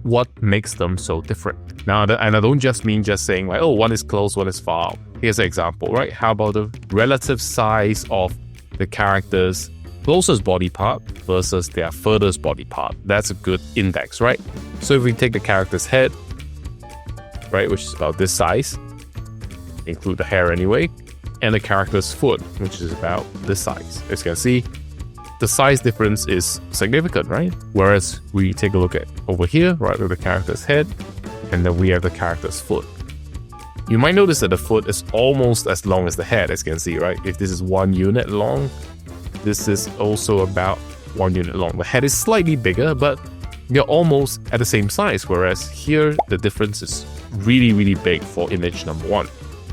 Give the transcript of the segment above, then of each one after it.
what makes them so different. Now, and I don't just mean just saying like, oh, one is close, one is far. Here's an example, right? How about the relative size of the character's closest body part versus their furthest body part? That's a good index, right? So if we take the character's head, right, which is about this size, include the hair anyway, and the character's foot, which is about this size. As you can see, the size difference is significant, right? Whereas we take a look at over here, right, with the character's head, and then we have the character's foot. You might notice that the foot is almost as long as the head, as you can see, right? If this is 1 unit long, this is also about 1 unit long. The head is slightly bigger, but they're almost at the same size, whereas here, the difference is really, really big for image number 1.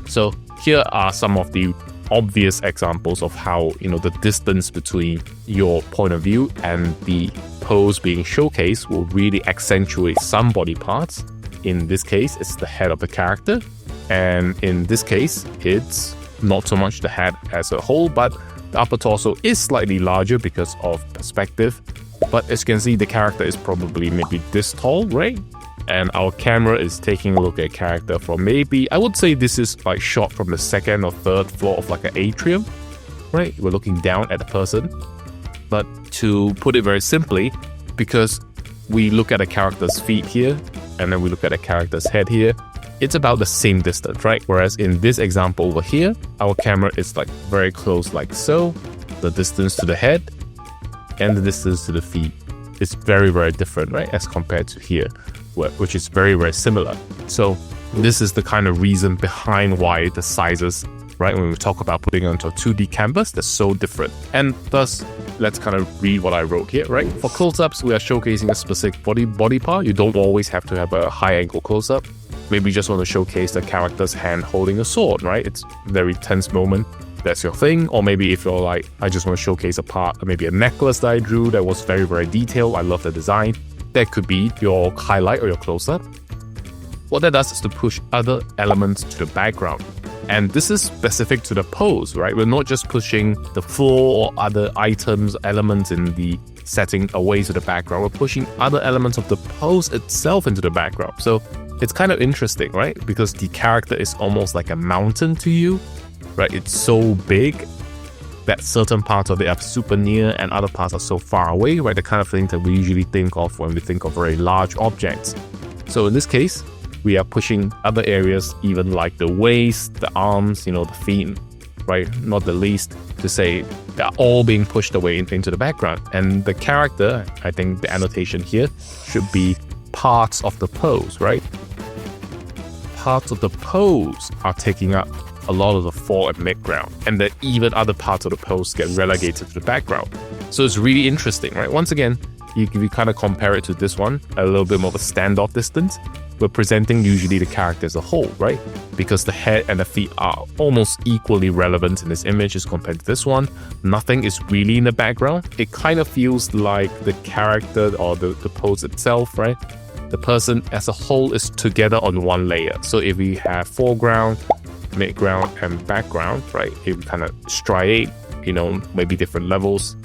So here are some of the obvious examples of how, the distance between your point of view and the pose being showcased will really accentuate some body parts. In this case, it's the head of the character. And in this case, it's not so much the head as a whole, but the upper torso is slightly larger because of perspective. But as you can see, the character is probably maybe this tall, right? And our camera is taking a look at character from maybe, I would say this is like shot from the 2nd or 3rd floor of like an atrium, right? We're looking down at the person. But to put it very simply, because we look at a character's feet here, and then we look at a character's head here, it's about the same distance, right? Whereas in this example over here, our camera is like very close like so. The distance to the head and the distance to the feet is very, very different, right? As compared to here, which is very, very similar. So this is the kind of reason behind why the sizes, right, when we talk about putting it onto a 2D canvas, they're so different. And thus, let's kind of read what I wrote here, right? For close-ups, we are showcasing a specific body part. You don't always have to have a high-angle close-up. Maybe you just want to showcase the character's hand holding a sword, right? It's a very tense moment. That's your thing. Or maybe if you're like, I just want to showcase a part, maybe a necklace that I drew that was very, very detailed. I love the design. That could be your highlight or your close-up. What that does is to push other elements to the background. And this is specific to the pose, right? We're not just pushing the floor or other items, elements in the setting away to the background. We're pushing other elements of the pose itself into the background. So it's kind of interesting, right? Because the character is almost like a mountain to you, right? It's so big that certain parts of it are super near and other parts are so far away, right? The kind of thing that we usually think of when we think of very large objects. So in this case, we are pushing other areas, even like the waist, the arms, the feet, right? Not the least to say they're all being pushed away into the background. And the character, I think the annotation here should be parts of the pose, right? Parts of the pose are taking up a lot of the fore and midground, and then even other parts of the pose get relegated to the background. So it's really interesting, right? Once again, if you kind of compare it to this one, a little bit more of a standoff distance, we're presenting usually the character as a whole, right? Because the head and the feet are almost equally relevant in this image as compared to this one. Nothing is really in the background. It kind of feels like the character or the pose itself, right? The person as a whole is together on one layer. So if we have foreground, midground, and background, right? If we kind of striate, maybe different levels.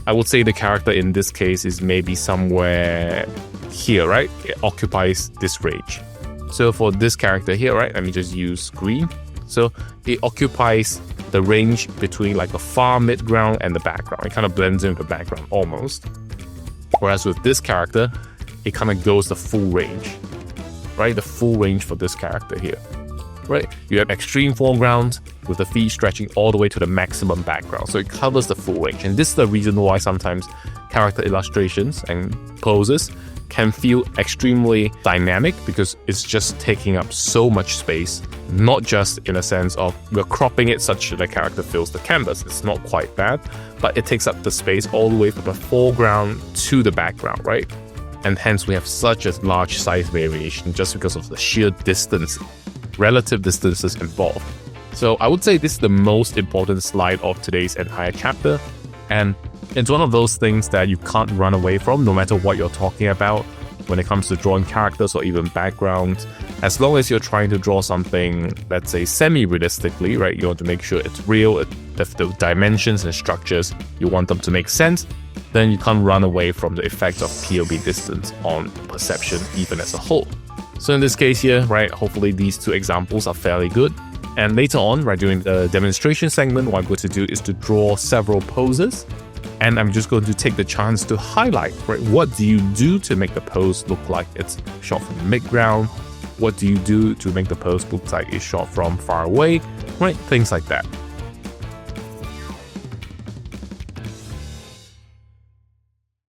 I would say the character in this case is maybe somewhere here, right? It occupies this range. So for this character here, right? Let me just use green. So it occupies the range between like the far midground and the background. It kind of blends into the background almost. Whereas with this character, it kind of goes the full range, right? The full range for this character here, right? You have extreme foreground with the feet stretching all the way to the maximum background. So it covers the full range. And this is the reason why sometimes character illustrations and poses can feel extremely dynamic, because it's just taking up so much space, not just in a sense of we're cropping it such that the character fills the canvas. It's not quite bad, but it takes up the space all the way from the foreground to the background, right? And hence we have such a large size variation just because of the sheer distance, relative distances involved. So I would say this is the most important slide of today's entire chapter. And it's one of those things that you can't run away from no matter what you're talking about when it comes to drawing characters or even backgrounds. As long as you're trying to draw something, let's say semi-realistically, right? You want to make sure it's real, if the dimensions and structures, you want them to make sense, then you can't run away from the effect of POV distance on perception even as a whole. So in this case here, right, hopefully these two examples are fairly good. And later on, right, during the demonstration segment, what I'm going to do is to draw several poses. And I'm just going to take the chance to highlight, right, what do you do to make the pose look like it's shot from midground? What do you do to make the pose look like it's shot from far away, right? Things like that.